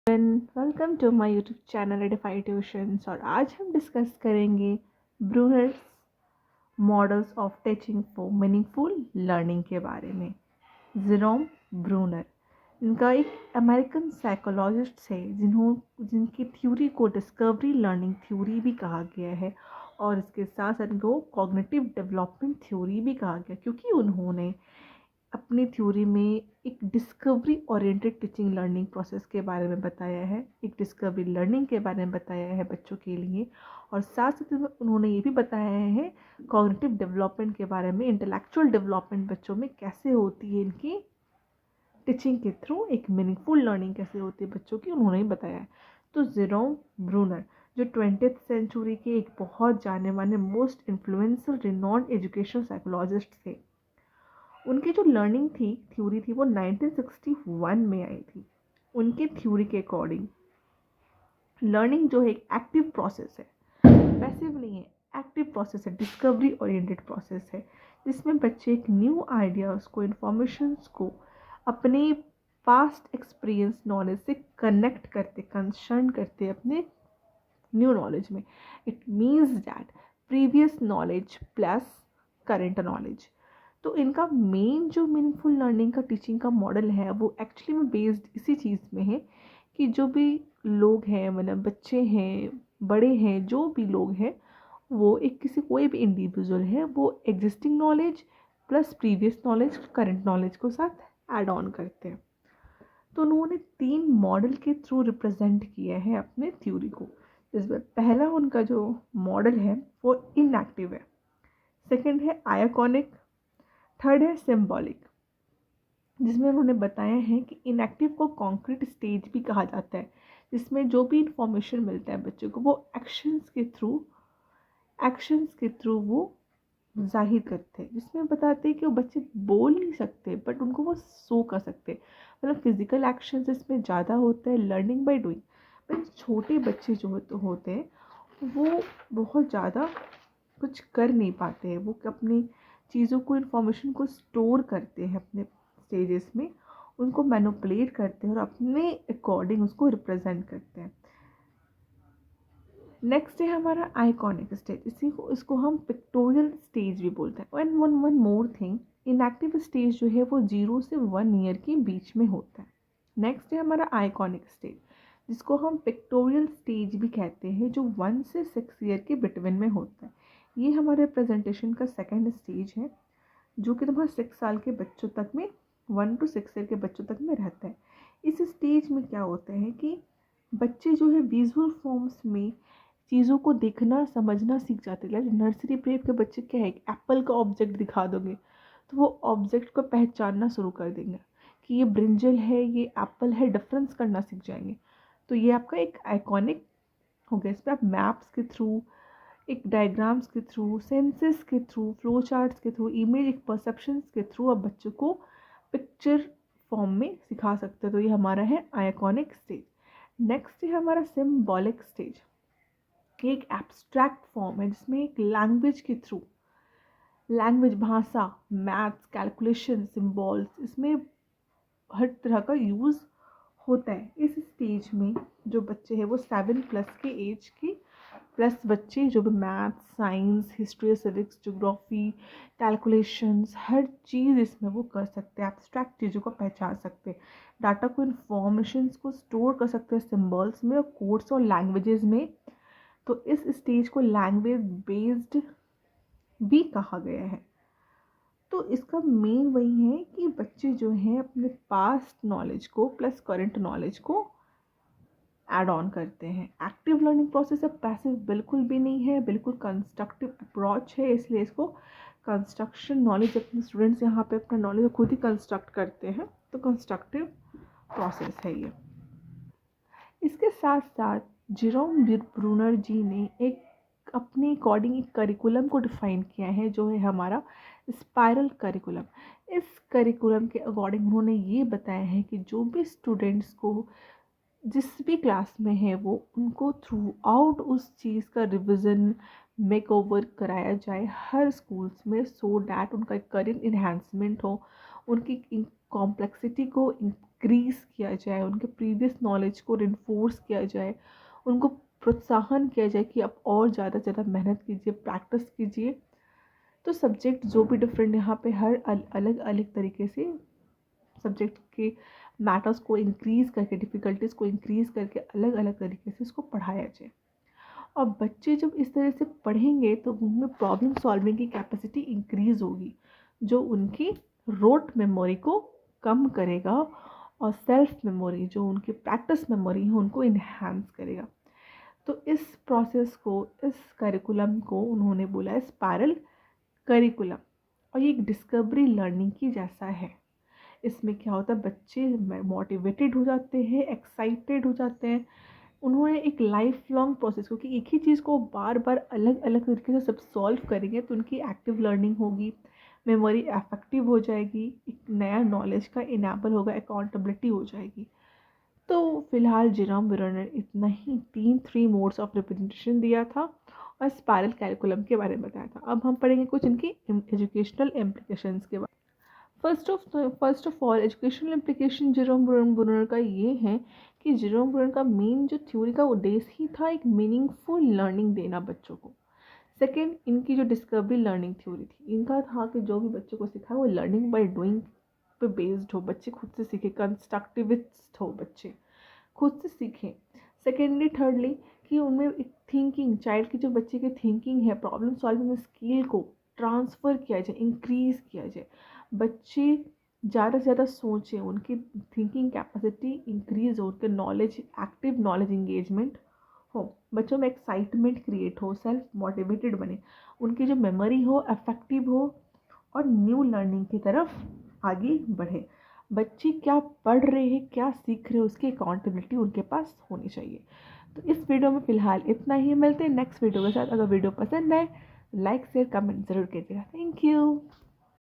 Welcome to my YouTube channel Edify Tuitions. और आज हम डिस्कस करेंगे Bruner's models of teaching for meaningful learning के बारे में। जेरोम ब्रूनर, इनका एक अमेरिकन साइकोलॉजिस्ट है जिनकी थ्योरी को डिस्कवरी लर्निंग थ्योरी भी कहा गया है, और इसके साथ साथ इनको कॉग्निटिव डेवलपमेंट थ्योरी भी कहा गया, क्योंकि उन्होंने अपनी थ्योरी में एक discovery oriented teaching learning process के बारे में बताया है, एक डिस्कवरी लर्निंग के बारे में बताया है बच्चों के लिए। और साथ साथ में उन्होंने ये भी बताया है कॉग्निटिव डेवलपमेंट के बारे में, इंटेलेक्चुअल डेवलपमेंट बच्चों में कैसे होती है, इनकी टीचिंग के थ्रू एक मीनिंगफुल लर्निंग कैसे होती है बच्चों की, उन्होंने ही बताया है। तो जेरोम ब्रूनर जो 20th सेंचुरी के एक बहुत जाने माने most influential renowned education psychologist थे, उनकी जो लर्निंग थ्योरी थी वो 1961 में आई थी। उनके थ्योरी के अकॉर्डिंग लर्निंग जो है एक एक्टिव प्रोसेस है, पैसिव नहीं है, एक्टिव प्रोसेस है, डिस्कवरी ओरिएंटेड प्रोसेस है, जिसमें बच्चे एक न्यू आइडियाज़ को, इन्फॉर्मेशंस को अपने पास्ट एक्सपीरियंस नॉलेज से कनेक्ट करते, कंसर्न करते अपने न्यू नॉलेज में। It means that previous knowledge plus current knowledge. तो इनका मेन जो मीनिंगफुल लर्निंग का टीचिंग का मॉडल है वो एक्चुअली में बेस्ड इसी चीज़ में है कि जो भी लोग हैं, मतलब बच्चे हैं, बड़े हैं, जो भी लोग हैं, वो एक कोई भी इंडिविजुअल है, वो existing knowledge plus previous knowledge, current knowledge को साथ ऐड ऑन करते हैं। तो उन्होंने 3 मॉडल के थ्रू रिप्रेजेंट किया है अपने थ्योरी को, जिसमें पहला उनका जो मॉडल है वो इनएक्टिव है, सेकंड है आयाकॉनिक, थर्ड है सिम्बॉलिक। जिसमें उन्होंने बताया है कि इनएक्टिव को कॉन्क्रीट स्टेज भी कहा जाता है, जिसमें जो भी इंफॉर्मेशन मिलता है बच्चों को वो एक्शंस के थ्रू वो जाहिर करते हैं, जिसमें बताते हैं कि वो बच्चे बोल नहीं सकते बट उनको वो शो कर सकते हैं। मतलब फिजिकल एक्शंस इसमें ज़्यादा होता है, लर्निंग बाय डूइंग। पर छोटे बच्चे जो होते हैं वो बहुत ज़्यादा कुछ कर नहीं पाते हैं, वो अपनी चीज़ों को, इन्फॉर्मेशन को स्टोर करते हैं अपने स्टेजेस में, उनको मैनिपुलेट करते हैं और अपने अकॉर्डिंग उसको रिप्रेजेंट करते हैं। नेक्स्ट है हमारा आइकॉनिक स्टेज, इसको हम पिक्टोरियल स्टेज भी बोलते हैं। And one more thing, inactive stage जो है वो 0 से 1 ईयर के बीच में होता है। नेक्स्ट है हमारा आइकॉनिक स्टेज, जिसको हम पिक्टोरियल स्टेज भी कहते हैं, जो 1 से 6 ईयर के बिटवीन में होता है। ये हमारे प्रेजेंटेशन का सेकेंड स्टेज है, जो कि तुम्हारा 6 साल के बच्चों तक में, 1 to 6 ईयर के बच्चों तक में रहता है। इस स्टेज में क्या होता है कि बच्चे जो है विजुअल फॉर्म्स में चीज़ों को देखना समझना सीख जाते हैं। नर्सरी प्रेप के बच्चे क्या है, एप्पल का ऑब्जेक्ट दिखा दोगे तो वो ऑब्जेक्ट को पहचानना शुरू कर देंगे कि ये ब्रिंजल है, ये एप्पल है, डिफरेंस करना सीख जाएंगे। तो ये आपका एक आइकॉनिक हो गया। इस पर आप मैप्स के थ्रू, एक डायग्राम्स के थ्रू, सेंसेस के थ्रू, फ्लो चार्ट्स के थ्रू, इमेज एक परसेप्शंस के थ्रू आप बच्चों को पिक्चर फॉर्म में सिखा सकते हो। तो ये हमारा है आइकॉनिक स्टेज। नेक्स्ट है हमारा सिम्बॉलिक स्टेज। ये एक एब्स्ट्रैक्ट फॉर्म है, जिसमें एक लैंग्वेज के थ्रू, लैंग्वेज, भाषा, मैथ्स, कैलकुलेशन, सिम्बॉल्स, इसमें हर तरह का यूज़ होता है। इस स्टेज में जो बच्चे हैं वो 7+ के एज के प्लस बच्चे जो भी maths, science, history, civics, geography, calculations, हर चीज़ इसमें वो कर सकते हैं, एब्स्ट्रैक्ट चीज़ों को पहचान सकते हैं, डाटा को, इन्फॉर्मेशंस को स्टोर कर सकते हैं सिम्बल्स में और कोड्स और लैंग्वेजेस में। तो इस स्टेज को लैंग्वेज बेस्ड भी कहा गया है। तो इसका मेन वही है कि बच्चे जो हैं अपने पास्ट नॉलेज को प्लस करंट नॉलेज को ऐड ऑन करते हैं। एक्टिव लर्निंग प्रोसेस है, पैसिव बिल्कुल भी नहीं है, बिल्कुल कंस्ट्रक्टिव अप्रोच है। इसलिए इसको कंस्ट्रक्शन नॉलेज, अपने स्टूडेंट्स यहाँ पे अपना नॉलेज खुद ही कंस्ट्रक्ट करते हैं, तो कंस्ट्रक्टिव प्रोसेस है ये। इसके साथ साथ जेरोम ब्रूनर जी ने एक अपने अकॉर्डिंग एक करिकुलम को डिफ़ाइन किया है, जो है हमारा स्पाइरल करिकुलम। इस करिकुलम के अकॉर्डिंग उन्होंने ये बताया है कि जो भी स्टूडेंट्स को जिस भी क्लास में है वो उनको थ्रू आउट उस चीज़ का रिविज़न, मेक ओवर कराया जाए हर स्कूल्स में, सो डैट उनका करियर इन्हेंसमेंट हो, उनकी कॉम्प्लेक्सिटी को इंक्रीज़ किया जाए, उनके प्रीवियस नॉलेज को रिन्फोर्स किया जाए, उनको प्रोत्साहन किया जाए कि आप और ज़्यादा से ज़्यादा मेहनत कीजिए, प्रैक्टिस कीजिए। तो सब्जेक्ट जो भी डिफरेंट यहाँ पे हर अलग अलग तरीके से सब्जेक्ट के मैटर्स को इंक्रीज़ करके, डिफ़िकल्टीज़ को इंक्रीज़ करके अलग अलग तरीके से इसको पढ़ाया जाए। और बच्चे जब इस तरह से पढ़ेंगे तो उनमें प्रॉब्लम सॉल्विंग की कैपेसिटी इंक्रीज़ होगी, जो उनकी रोट मेमोरी को कम करेगा और सेल्फ मेमोरी, जो उनकी प्रैक्टिस मेमोरी है, उनको इन्हांस करेगा। तो इस प्रोसेस को, इस करिकुलम को उन्होंने बोला है स्पायरल करिकुलम। और ये एक डिस्कवरी लर्निंग की जैसा है। इसमें क्या होता है, बच्चे मोटिवेटेड हो जाते हैं, एक्साइटेड हो जाते हैं। उन्होंने एक लाइफ लॉन्ग प्रोसेस, क्योंकि एक ही चीज़ को बार बार अलग अलग तरीके से सब सॉल्व करेंगे तो उनकी एक्टिव लर्निंग होगी, मेमोरी इफेक्टिव हो जाएगी, एक नया नॉलेज का इनेबल होगा, अकाउंटेबिलिटी हो जाएगी। तो फिलहाल जेरोम ब्रूनर ने इतना ही 3 मोड्स ऑफ रिप्रेजेंटेशन दिया था और स्पायरल कैरिकुलम के बारे में बताया था। अब हम पढ़ेंगे कुछ इनकी एजुकेशनल इम्प्लीकेशंस के बारे में। First of all educational implication Jerome Bruner का ये है कि जेरोम ब्रूनर का मेन जो थ्योरी का उद्देश्य ही था एक मीनिंगफुल लर्निंग देना बच्चों को। सेकेंड, इनकी जो डिस्कवरी लर्निंग थ्योरी थी, इनका था कि जो भी बच्चों को सिखाए वो लर्निंग बाय डूइंग पे बेस्ड हो, बच्चे खुद से सीखे, कंस्ट्रक्टिविस्ट हो, बच्चे खुद से सीखें। सेकेंडली, थर्डली, कि उनमें एक थिंकिंग, चाइल्ड की जो बच्चे की थिंकिंग है, प्रॉब्लम सॉल्विंग स्किल को ट्रांसफ़र किया जाए, इंक्रीज़ किया जाए। बच्चे ज़्यादा से ज़्यादा सोचें, उनकी थिंकिंग कैपेसिटी इंक्रीज़ हो, उनके नॉलेज, एक्टिव नॉलेज इंगेजमेंट हो, बच्चों में एक्साइटमेंट क्रिएट हो, सेल्फ मोटिवेटेड बने, उनकी जो मेमोरी हो इफेक्टिव हो और न्यू लर्निंग की तरफ आगे बढ़े। बच्चे क्या पढ़ रहे हैं, क्या सीख रहे हैं, उसकी अकाउंटेबिलिटी उनके पास होनी चाहिए। तो इस वीडियो में फ़िलहाल इतना ही। मिलते हैं नेक्स्ट वीडियो के साथ। अगर वीडियो पसंद आए लाइक शेयर कमेंट ज़रूर कीजिएगा। Thank you.